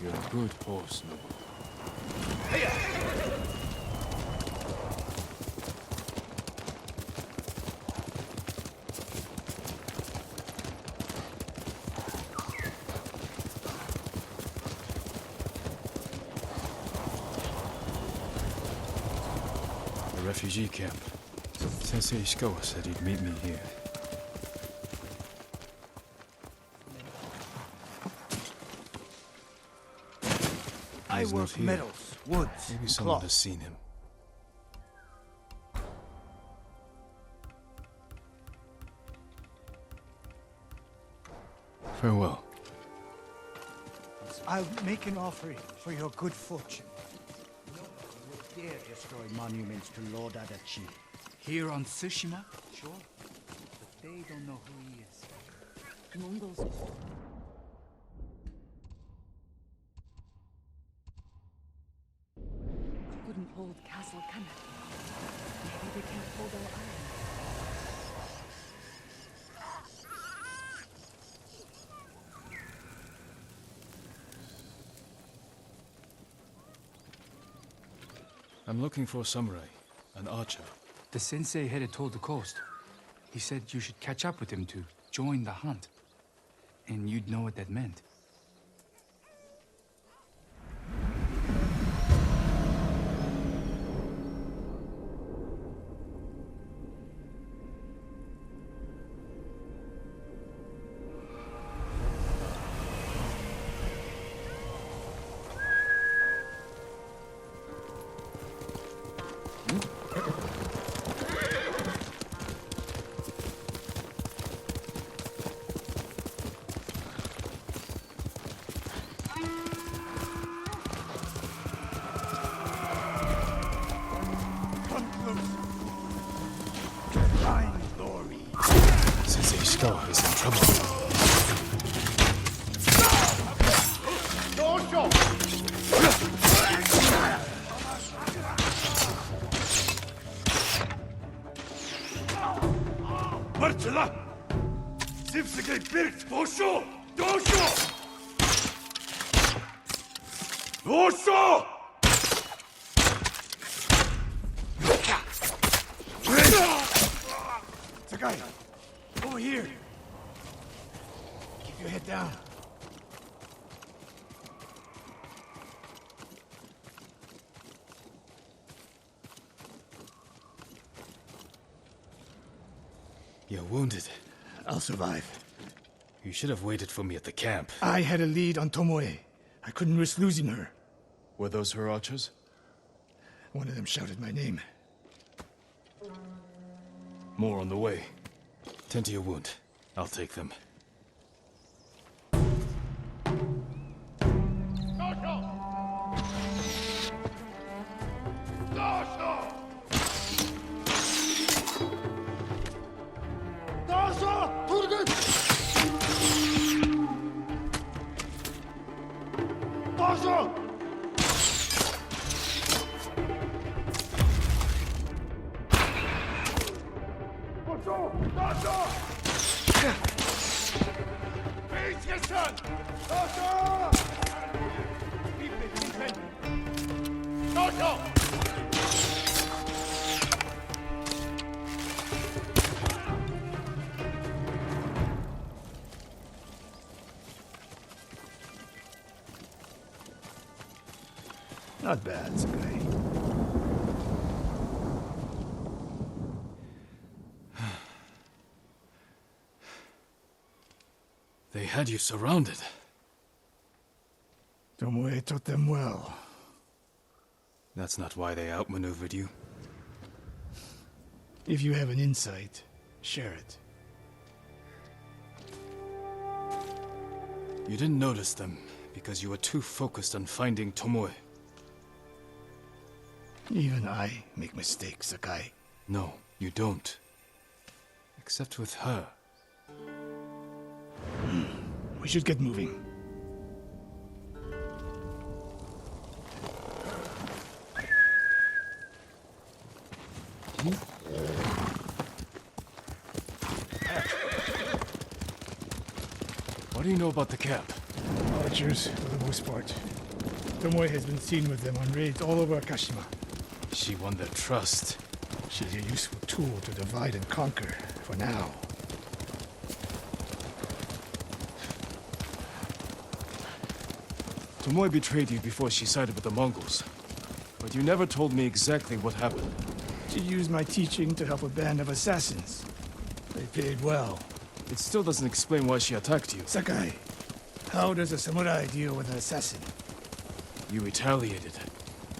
You're a good horse, Noble. The refugee camp. Sensei Ishikawa said he'd meet me here. I work metals, woods, Maybe and someone cloth. has seen him. Farewell. I'll make an offering for your good fortune. No one will dare destroy monuments to Lord Adachi. Here on Tsushima? Sure. But they don't know who he is. Mongols. Couldn't hold Castle Kanaki. Maybe they can't hold our island. I'm looking for a samurai, an archer. The sensei headed toward the coast. He said you should catch up with him to join the hunt. And you'd know what that meant. Sensei Ishikawa is in trouble. Marcela! Zipsige birgt Bosho! Dosho! Dosho! Sakai, over here. Keep your head down. You're wounded. I'll survive. You should have waited for me at the camp. I had a lead on Tomoe. I couldn't risk losing her. Were those her archers? One of them shouted my name. More on the way. Tend to your wound. I'll take them. Not bad, Sakai. They had you surrounded. Tomoe taught them well. That's not why they outmaneuvered you. If you have an insight, share it. You didn't notice them because you were too focused on finding Tomoe. Even I make mistakes, Sakai. No, you don't. Except with her. We should get moving. What do you know about the camp? Archers, for the most part. Tomoe has been seen with them on raids all over Kashima. She won their trust. She's a useful tool to divide and conquer, for now. Tomoe betrayed you before she sided with the Mongols. But you never told me exactly what happened. She used my teaching to help a band of assassins. They paid well. It still doesn't explain why she attacked you. Sakai, how does a samurai deal with an assassin? You retaliated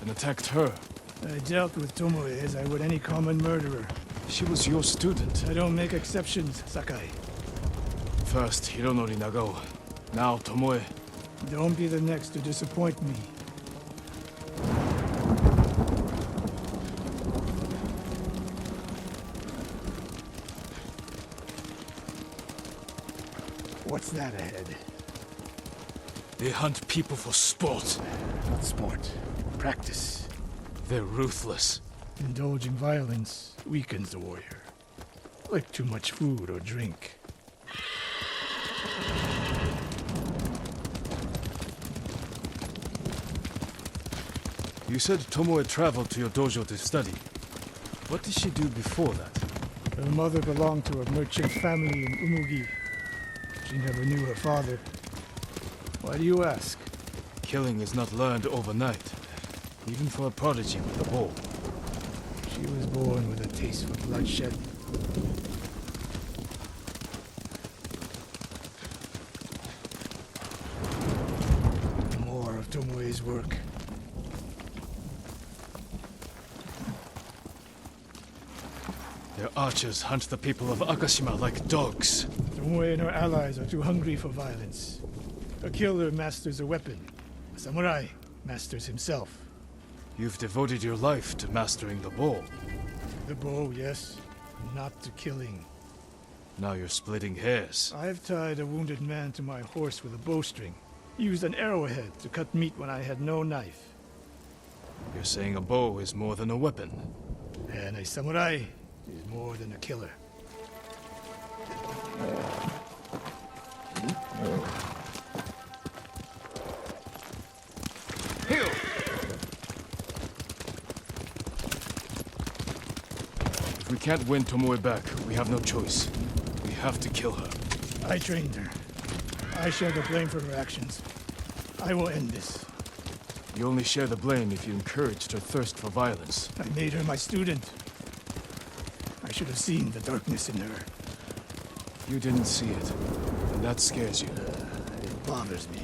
and attacked her. I dealt with Tomoe as I would any common murderer. She was your student. I don't make exceptions, Sakai. First Hironori Nagao, now Tomoe. Don't be the next to disappoint me. What's that ahead? They hunt people for sport. Not sport. Practice. They're ruthless. Indulging violence weakens the warrior. Like too much food or drink. You said Tomoe traveled to your dojo to study. What did she do before that? Her mother belonged to a merchant family in Umugi. She never knew her father. Why do you ask? Killing is not learned overnight. Even for a prodigy with a bow. She was born with a taste for bloodshed. More of Tomoe's work. Their archers hunt the people of Akashima like dogs. Tomoe and her allies are too hungry for violence. A killer masters a weapon. A samurai masters himself. You've devoted your life to mastering the bow. The bow, yes. Not to killing. Now you're splitting hairs. I've tied a wounded man to my horse with a bowstring. Used an arrowhead to cut meat when I had no knife. You're saying a bow is more than a weapon. And a samurai is more than a killer. If we can't win Tomoe back, we have no choice. We have to kill her. I trained her. I share the blame for her actions. I will end this. You only share the blame if you encouraged her thirst for violence. I made her my student. I should have seen the darkness in her. You didn't see it, and that scares you. It bothers me.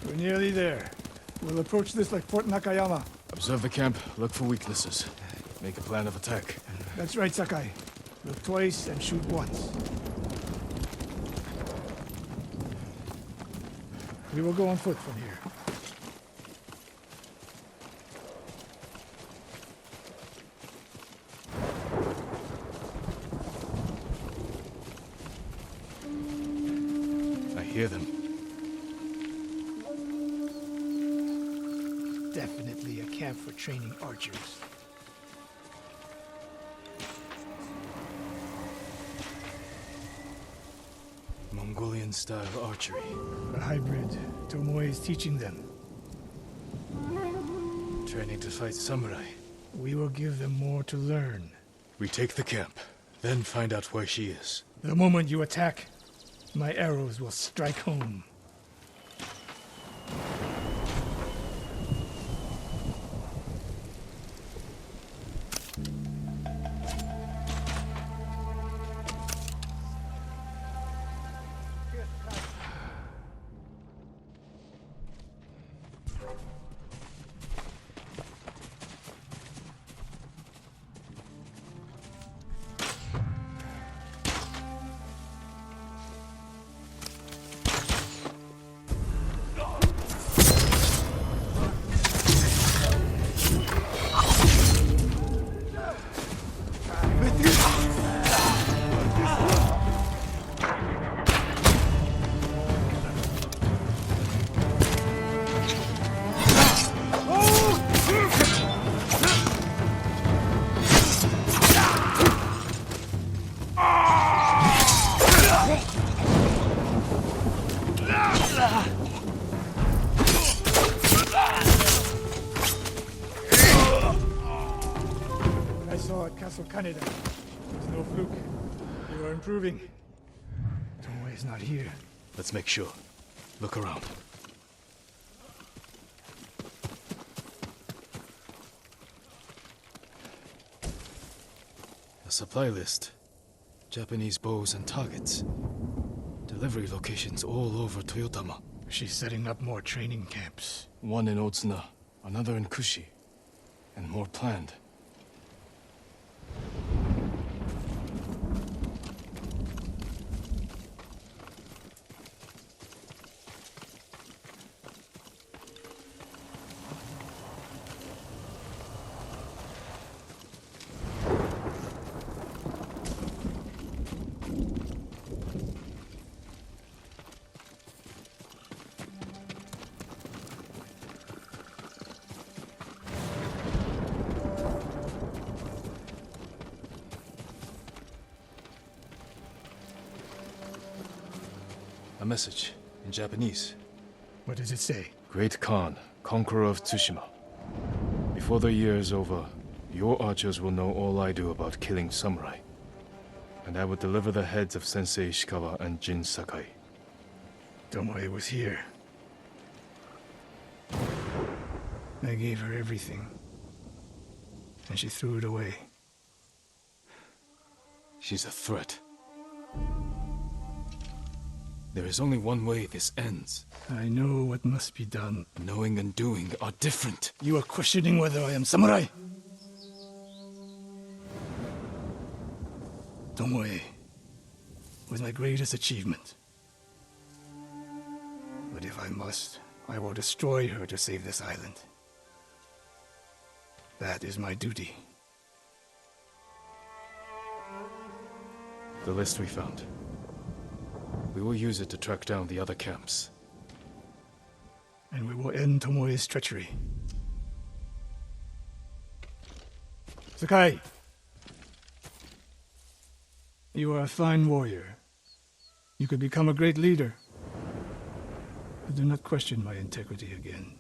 We're nearly there. We'll approach this like Fort Nakayama. Observe the camp, look for weaknesses. Make a plan of attack. That's right, Sakai. Look twice and shoot once. We will go on foot from here. I hear them. Definitely a camp for training archers. Mongolian-style archery. A hybrid. Tomoe is teaching them. Training to fight samurai. We will give them more to learn. We take the camp, then find out where she is. The moment you attack, my arrows will strike home. Canada. It's no fluke. You are improving. Tomoe is not here. Let's make sure. Look around. A supply list. Japanese bows and targets. Delivery locations all over Toyotama. She's setting up more training camps. One in Otsuna, another in Kushi, and more planned. A message in Japanese. What does it say? Great Khan, conqueror of Tsushima. Before the year is over, your archers will know all I do about killing samurai. And I will deliver the heads of Sensei Ishikawa and Jin Sakai. Tomoe was here. I gave her everything. And she threw it away. She's a threat. There is only one way this ends. I know what must be done. Knowing and doing are different. You are questioning whether I am samurai? Tomoe was my greatest achievement. But if I must, I will destroy her to save this island. That is my duty. The list we found. We will use it to track down the other camps. And we will end Tomoe's treachery. Sakai! You are a fine warrior. You could become a great leader. But do not question my integrity again.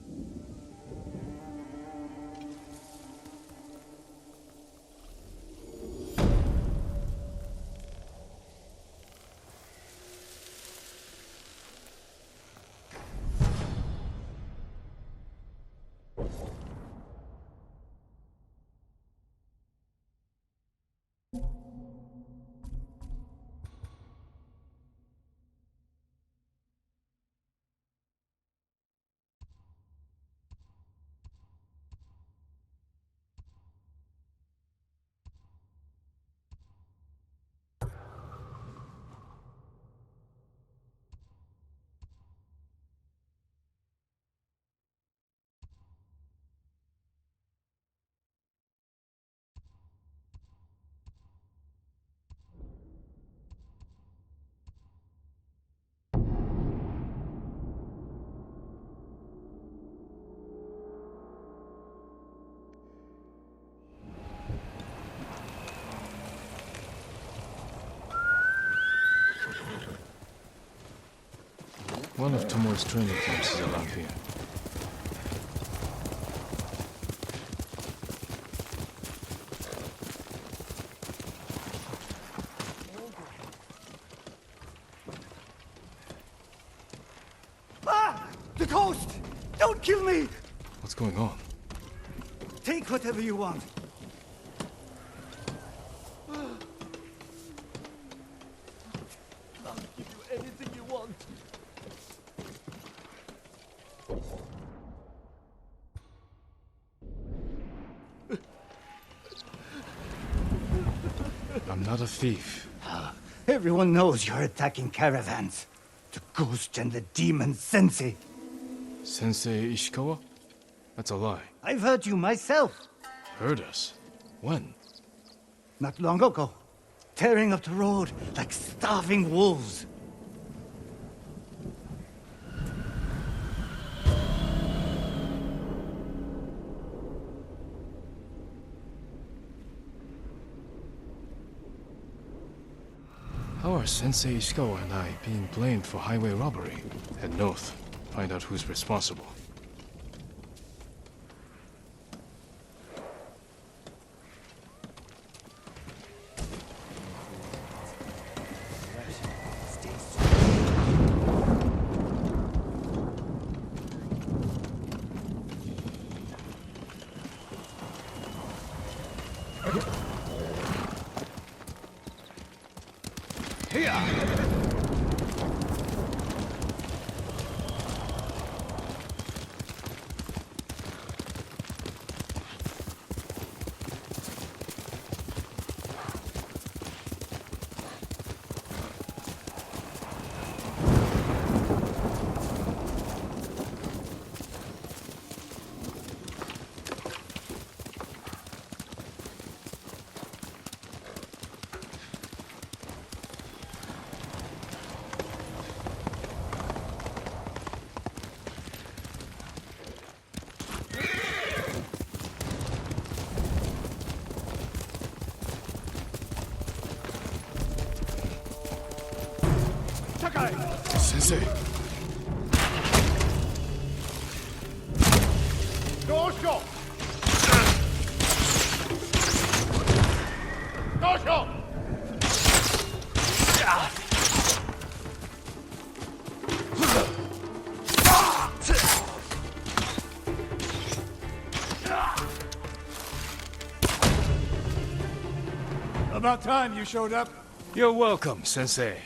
One of Tomoe's training camps is around here. Ah! The coast! Don't kill me! What's going on? Take whatever you want. I'll give you anything you want. I'm not a thief. Everyone knows you're attacking caravans. The ghost and the demon Sensei. Sensei Ishikawa? That's a lie. I've heard you myself. Heard us? When? Not long ago. Tearing up the road like starving wolves. How are Sensei Ishikawa and I being blamed for highway robbery? Head north. Find out who's responsible. Sensei! About time you showed up. You're welcome, Sensei.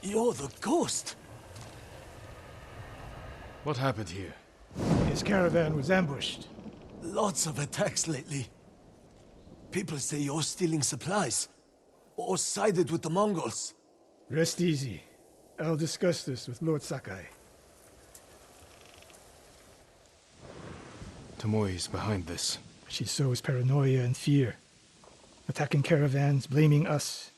You're the ghost. What happened here? His caravan was ambushed. Lots of attacks lately. People say you're stealing supplies. Or sided with the Mongols. Rest easy. I'll discuss this with Lord Sakai. Tomoe's behind this. She sows paranoia and fear. Attacking caravans, blaming us.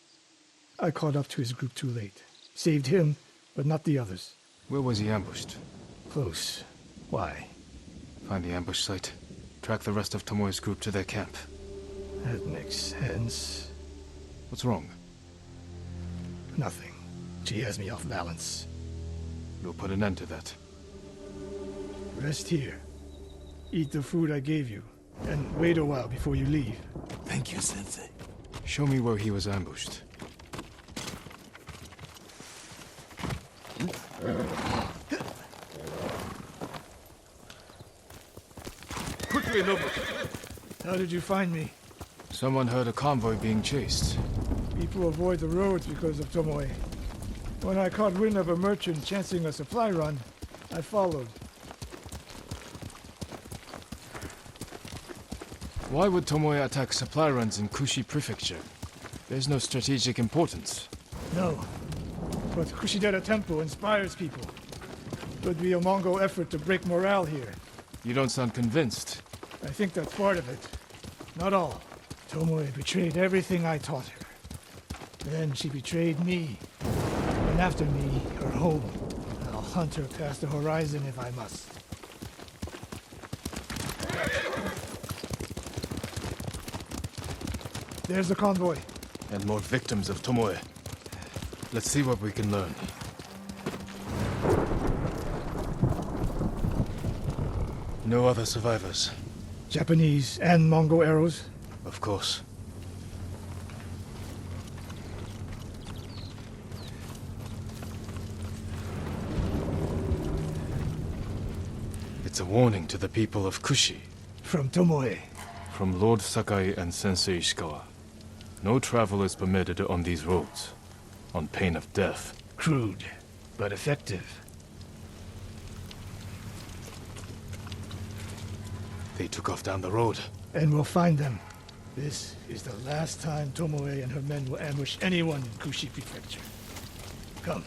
I caught up to his group too late. Saved him, but not the others. Where was he ambushed? Close. Why? Find the ambush site. Track the rest of Tomoe's group to their camp. That makes sense. What's wrong? Nothing. She has me off balance. We'll put an end to that. Rest here. Eat the food I gave you. And wait a while before you leave. Thank you, Sensei. Show me where he was ambushed. Quickly, Nobu. How did you find me? Someone heard a convoy being chased. People avoid the roads because of Tomoe. When I caught wind of a merchant chancing a supply run, I followed. Why would Tomoe attack supply runs in Kushi Prefecture? There's no strategic importance. No. But Kushidera Temple inspires people. Could be a Mongol effort to break morale here. You don't sound convinced. I think that's part of it. Not all. Tomoe betrayed everything I taught her. Then she betrayed me. And after me, her home. I'll hunt her past the horizon if I must. There's the convoy. And more victims of Tomoe. Let's see what we can learn. No other survivors. Japanese and Mongol arrows. Of course. It's a warning to the people of Kushi. From Tomoe. From Lord Sakai and Sensei Ishikawa. No travel is permitted on these roads, on pain of death. Crude, but effective. They took off down the road. And we'll find them. This is the last time Tomoe and her men will ambush anyone in Kushi Prefecture. Come.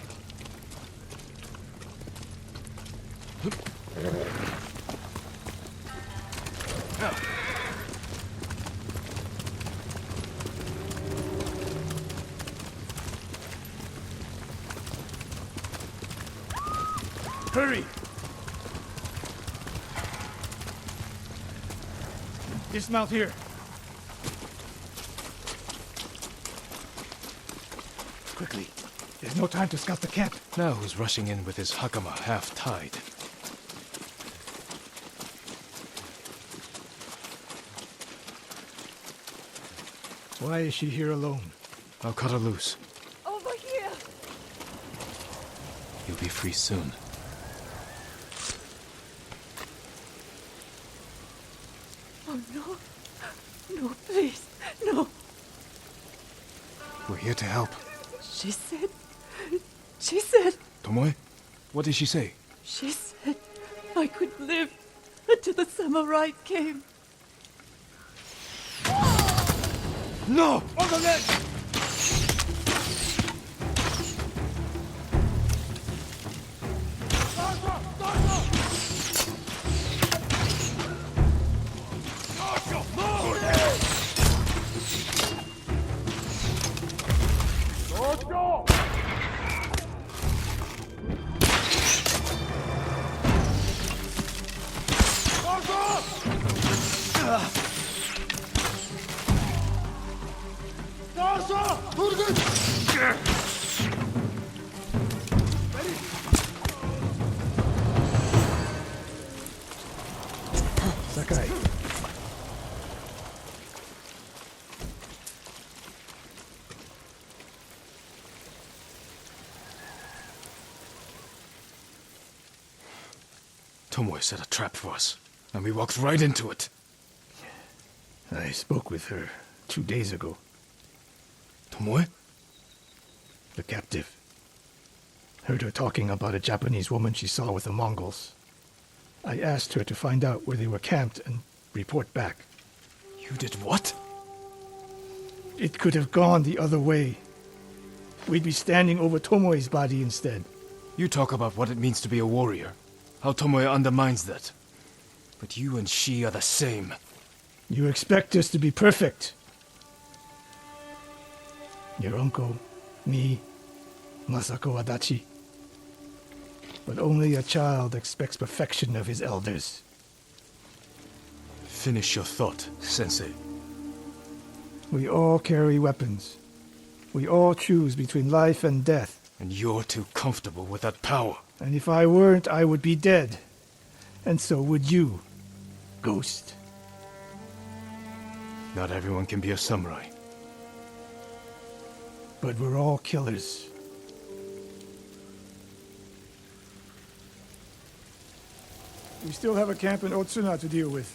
Hurry! Dismount here. Quickly. There's no time to scout the camp. Now who's rushing in with his hakama half-tied? Why is she here alone? I'll cut her loose. Over here! You'll be free soon. Oh, no. No, please. No. We're here to help. She said... Tomoe? What did she say? She said I could live until the samurai came. No! On the ledge! Sakai. Tomoe set a trap for us, and we walked right into it. I spoke with her 2 days ago. Tomoe? The captive. Heard her talking about a Japanese woman she saw with the Mongols. I asked her to find out where they were camped and report back. You did what? It could have gone the other way. We'd be standing over Tomoe's body instead. You talk about what it means to be a warrior. How Tomoe undermines that. But you and she are the same. You expect us to be perfect. Your uncle, me, Masako Adachi. But only a child expects perfection of his elders. Finish your thought, Sensei. We all carry weapons. We all choose between life and death. And you're too comfortable with that power. And if I weren't, I would be dead. And so would you, Ghost. Not everyone can be a samurai. But we're all killers. We still have a camp in Otsuna to deal with.